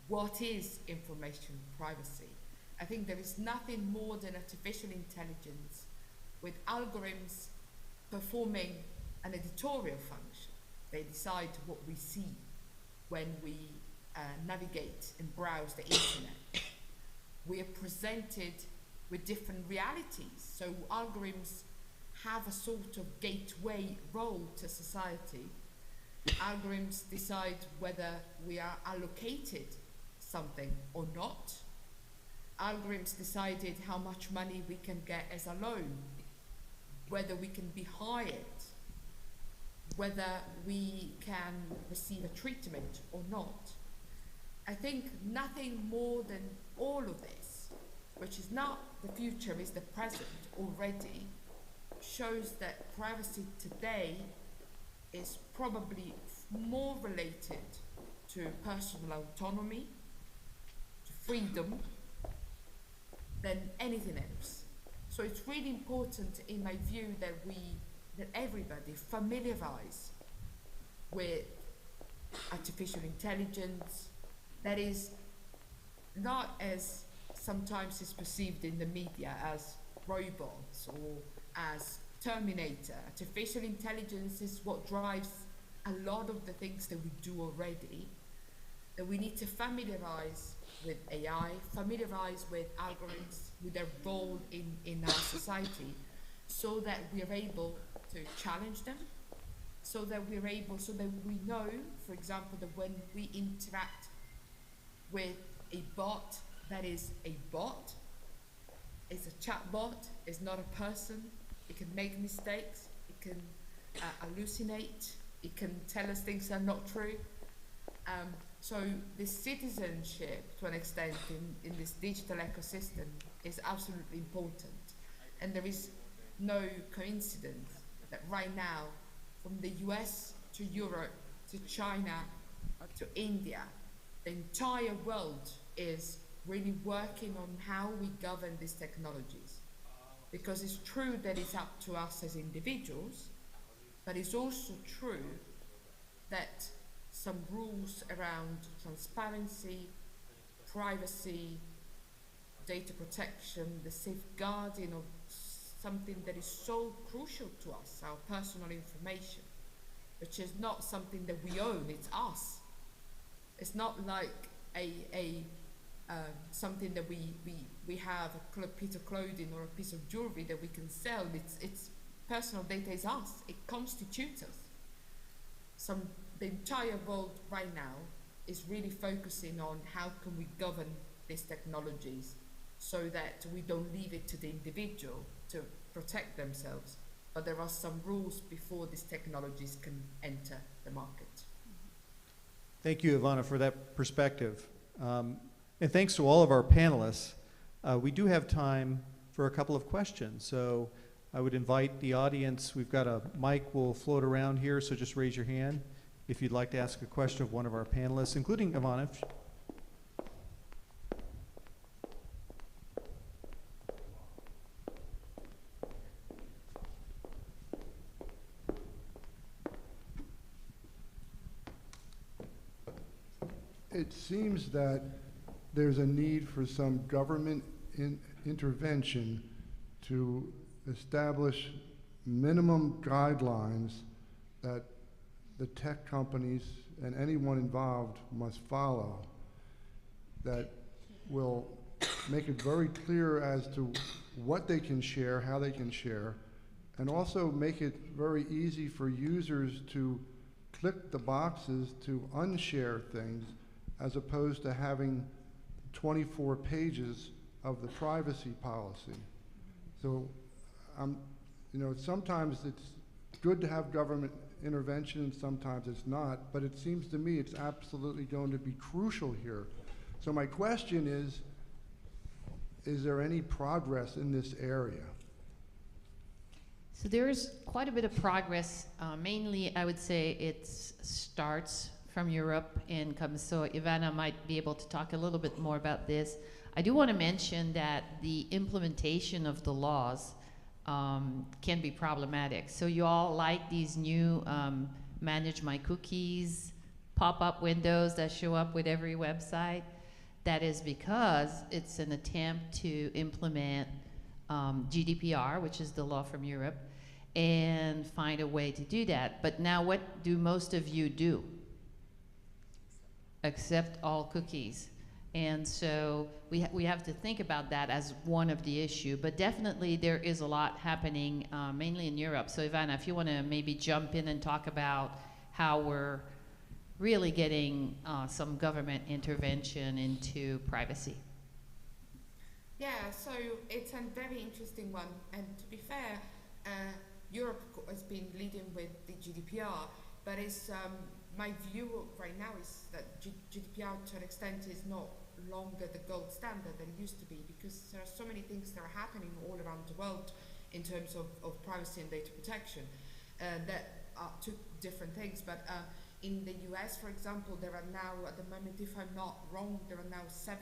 what is information privacy? I think there is nothing more than artificial intelligence with algorithms performing an editorial function. They decide what we see when we navigate and browse the internet. We are presented with different realities, so algorithms have a sort of gateway role to society. Algorithms decide whether we are allocated something or not. Algorithms decided how much money we can get as a loan, whether we can be hired, whether we can receive a treatment or not. I think nothing more than all of this, which is not the future, is the present already, shows that privacy today is probably more related to personal autonomy, to freedom, than anything else. So it's really important, in my view, that everybody familiarize with artificial intelligence, that is not as sometimes is perceived in the media as robots or as Terminator. Artificial intelligence is what drives a lot of the things that we do already. that we need to familiarize with AI, familiarize with algorithms, with their role in our society, so that we are able to challenge them, so that we know, for example, that when we interact with a bot that is a bot, it's a chat bot, it's not a person, it can make mistakes, it can hallucinate, it can tell us things that are not true. So this citizenship, to an extent, in this digital ecosystem is absolutely important. And there is no coincidence that right now, from the US to Europe to China to India, the entire world is really working on how we govern these technologies. Because it's true that it's up to us as individuals, but it's also true that some rules around transparency, privacy, data protection, the safeguarding of something that is so crucial to us, our personal information, which is not something that we own, it's us. It's not like something that we have, a piece of clothing or a piece of jewelry that we can sell. It's personal data is us. It constitutes us. The entire world right now is really focusing on how can we govern these technologies so that we don't leave it to the individual to protect themselves, but there are some rules before these technologies can enter the market. Thank you, Ivana, for that perspective. And thanks to all of our panelists. We do have time for a couple of questions. So I would invite the audience. We've got a mic will float around here, so just raise your hand if you'd like to ask a question of one of our panelists, including Ivana. It seems that there's a need for some government intervention to establish minimum guidelines that the tech companies and anyone involved must follow, that will make it very clear as to what they can share, how they can share, and also make it very easy for users to click the boxes to unshare things, as opposed to having 24 pages of the privacy policy. So, sometimes it's good to have government intervention and sometimes it's not, but it seems to me it's absolutely going to be crucial here. So my question is there any progress in this area? So there's quite a bit of progress. Mainly, I would say it starts from Europe and comes, so Ivana might be able to talk a little bit more about this. I do want to mention that the implementation of the laws can be problematic. So you all like these new manage my cookies pop-up windows that show up with every website. That is because it's an attempt to implement GDPR, which is the law from Europe, and find a way to do that. But now what do most of you do? Accept all cookies. And so we have to think about that as one of the issue, but definitely there is a lot happening, mainly in Europe. So Ivana, if you want to maybe jump in and talk about how we're really getting some government intervention into privacy. Yeah, so it's a very interesting one, and to be fair, Europe has been leading with the GDPR, but it's my view right now is that GDPR to an extent is not longer the gold standard than it used to be, because there are so many things that are happening all around the world in terms of privacy and data protection that are two different things. But in the US, for example, there are now, at the moment, if I'm not wrong, there are now 7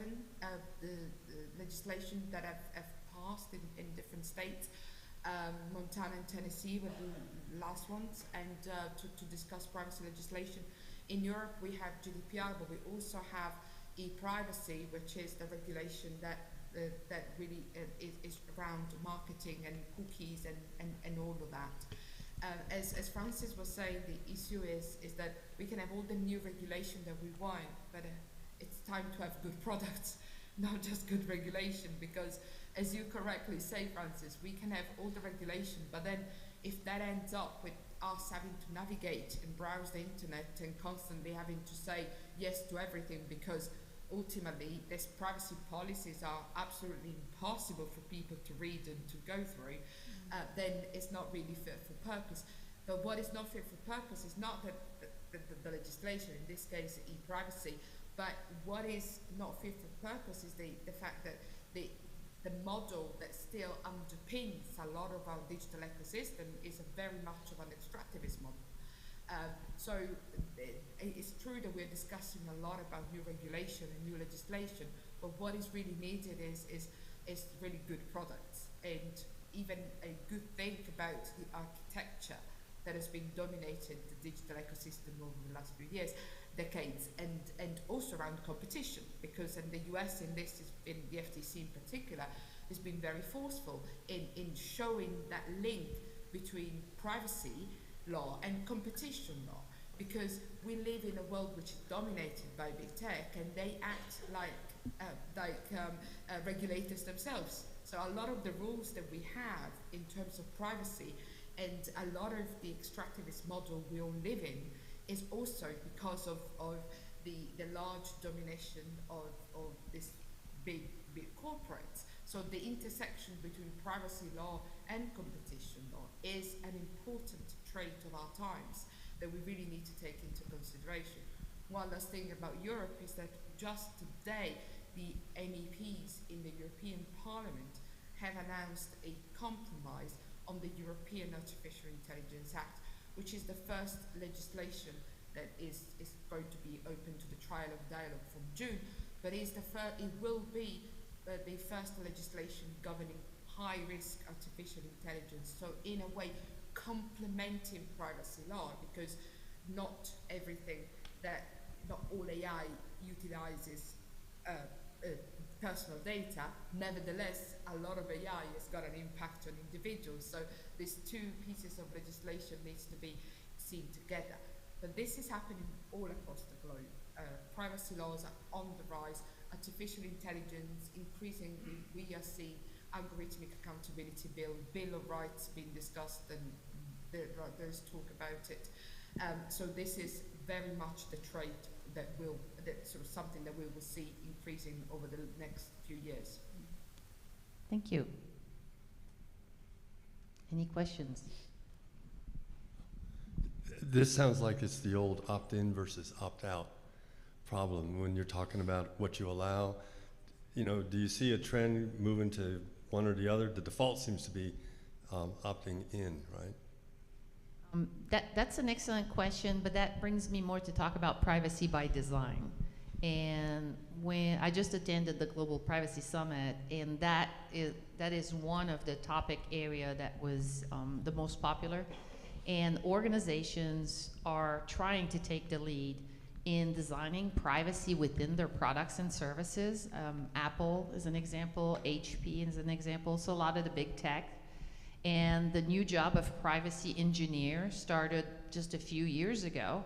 legislation that have passed in different states. Montana and Tennessee were the last ones, and to discuss privacy legislation. In Europe, we have GDPR, but we also have e-privacy, which is the regulation that really is around marketing and cookies and all of that. As Francis was saying, the issue is that we can have all the new regulation that we want, but it's time to have good products, not just good regulation, because as you correctly say, Francis, we can have all the regulation, but then if that ends up with us having to navigate and browse the internet and constantly having to say yes to everything, because ultimately these privacy policies are absolutely impossible for people to read and to go through, then it's not really fit for purpose. But what is not fit for purpose is not the legislation, in this case e-privacy, but what is not fit for purpose is the fact that the model that still underpins a lot of our digital ecosystem is a very much of an extractivist model. So it's true that we're discussing a lot about new regulation and new legislation, but what is really needed is really good products, and even a good thing about the architecture that has been dominated the digital ecosystem over the last few years, decades, and also around competition, because in the US, in the FTC in particular, has been very forceful in showing that link between privacy law and competition law, because we live in a world which is dominated by big tech, and they act like regulators themselves. So a lot of the rules that we have in terms of privacy and a lot of the extractivist model we all live in is also because of the large domination of these big corporates. So the intersection between privacy law and competition law is an important trait of our times that we really need to take into consideration. One last thing about Europe is that just today, the MEPs in the European Parliament have announced a compromise on the European Artificial Intelligence Act, which is the first legislation that is going to be open to the trial of dialogue from June, but it will be the first legislation governing high-risk artificial intelligence, so in a way complementing privacy law, because not all AI utilizes personal data. Nevertheless, a lot of AI has got an impact on individuals, so these two pieces of legislation needs to be seen together. But this is happening all across the globe. Privacy laws are on the rise, artificial intelligence, increasingly we are seeing algorithmic accountability bill of rights being discussed, and there's talk about it. So this is very much the trait that's sort of something that we will see increasing over the next few years. Thank you. Any questions? This sounds like it's the old opt-in versus opt-out problem when you're talking about what you allow. You know, do you see a trend moving to one or the other? The default seems to be opting in, right? That's an excellent question, but that brings me more to talk about privacy by design. And when I just attended the Global Privacy Summit, and that is one of the topic area that was the most popular. And organizations are trying to take the lead in designing privacy within their products and services. Apple is an example, HP is an example, so a lot of the big tech. And the new job of privacy engineer started just a few years ago.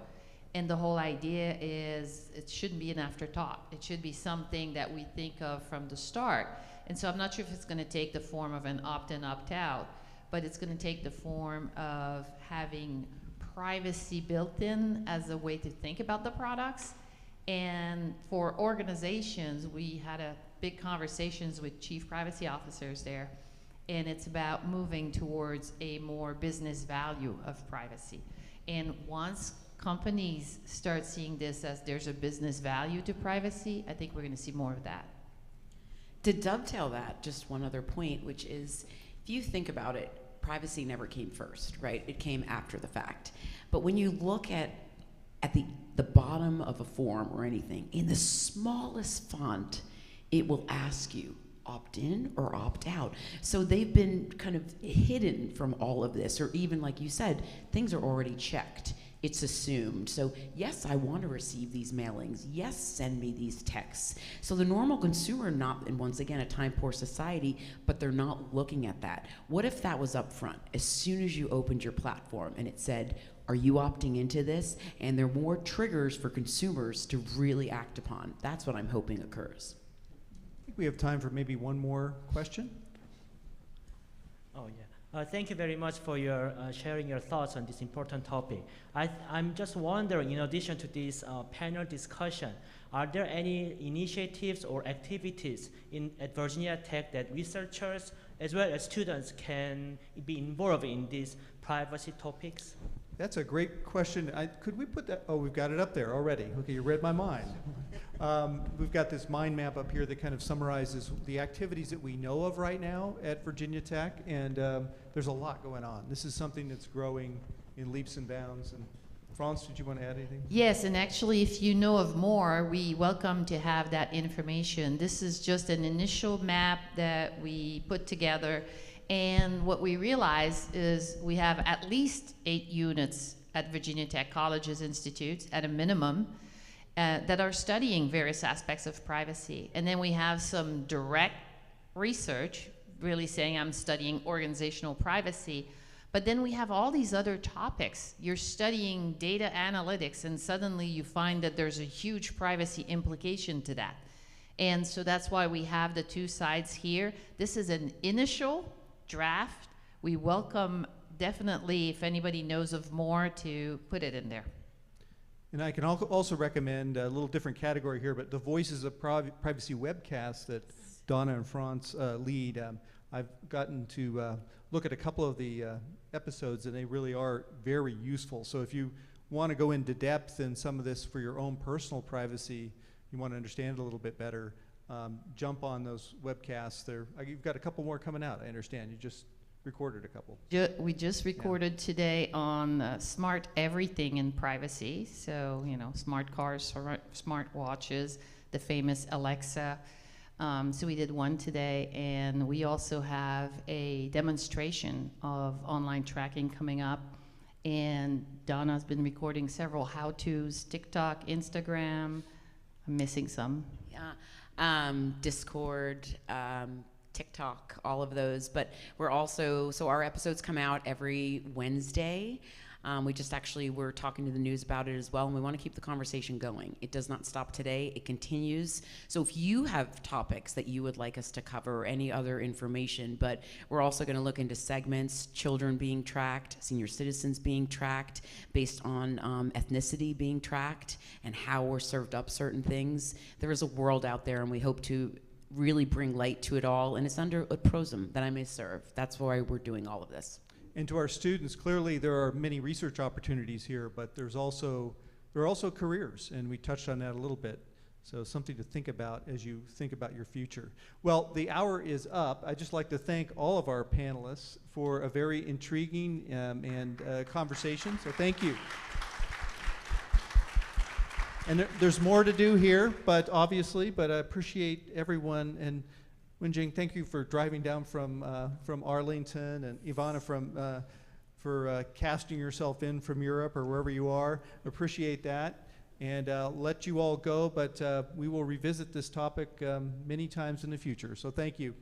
And the whole idea is it shouldn't be an afterthought. It should be something that we think of from the start. And so I'm not sure if it's going to take the form of an opt-in, opt-out, but it's going to take the form of having privacy built in as a way to think about the products. And for organizations, we had a big conversations with chief privacy officers there. And it's about moving towards a more business value of privacy. And once companies start seeing this as there's a business value to privacy, I think we're going to see more of that. To dovetail that, just one other point, which is, if you think about it, privacy never came first, right? It came after the fact. But when you look at the bottom of a form or anything, in the smallest font, it will ask you, opt in or opt out. So they've been kind of hidden from all of this, or even like you said, things are already checked. it's assumed. So yes, I want to receive these mailings. Yes, send me these texts. So the normal consumer, not, and once again, a time-poor society, but they're not looking at that. What if that was up front? As soon as you opened your platform and it said, are you opting into this? And there are more triggers for consumers to really act upon. That's what I'm hoping occurs. I think we have time for maybe one more question. Oh, yeah. Thank you very much for your sharing your thoughts on this important topic. I'm just wondering, in addition to this panel discussion, are there any initiatives or activities at Virginia Tech that researchers as well as students can be involved in these privacy topics? That's a great question. Could we put that? Oh, we've got it up there already. Okay, you read my mind. We've got this mind map up here that kind of summarizes the activities that we know of right now at Virginia Tech, and there's a lot going on. This is something that's growing in leaps and bounds. And Franz, did you want to add anything? Yes, and actually, if you know of more, we welcome to have that information. This is just an initial map that we put together. And what we realize is we have at least 8 units at Virginia Tech colleges, institutes, at a minimum, that are studying various aspects of privacy. And then we have some direct research, really saying I'm studying organizational privacy. But then we have all these other topics. You're studying data analytics, and suddenly you find that there's a huge privacy implication to that. And so that's why we have the 2 sides here. This is an initial draft. We welcome definitely, if anybody knows of more, to put it in there. And I can also recommend a little different category here, but the Voices of Privacy webcast that Donna and Franz lead. I've gotten to look at a couple of the episodes, and they really are very useful. So if you want to go into depth in some of this for your own personal privacy, you want to understand it a little bit better, jump on those webcasts. You've got a couple more coming out, I understand. You just recorded a couple. We just recorded today on smart everything in privacy. So, you know, smart cars, smart watches, the famous Alexa. So we did one today, and we also have a demonstration of online tracking coming up. And Donna's been recording several how-tos, TikTok, Instagram. I'm missing some. Yeah, Discord, TikTok, all of those. But we're also, so our episodes come out every Wednesday. We're talking to the news about it as well, and we want to keep the conversation going. It does not stop today, it continues. So if you have topics that you would like us to cover or any other information, but we're also going to look into segments, children being tracked, senior citizens being tracked, based on ethnicity being tracked, and how we're served up certain things. There is a world out there, and we hope to really bring light to it all, and it's under a prosum that I may serve. That's why we're doing all of this. And to our students, clearly there are many research opportunities here, but there are also careers, and we touched on that a little bit. So something to think about as you think about your future. Well, the hour is up. I'd just like to thank all of our panelists for a very intriguing conversation, so thank you. And there's more to do here, but I appreciate everyone. And Wenjing, thank you for driving down from Arlington, and Ivana for casting yourself in from Europe or wherever you are. Appreciate that, and let you all go, but we will revisit this topic many times in the future. So thank you.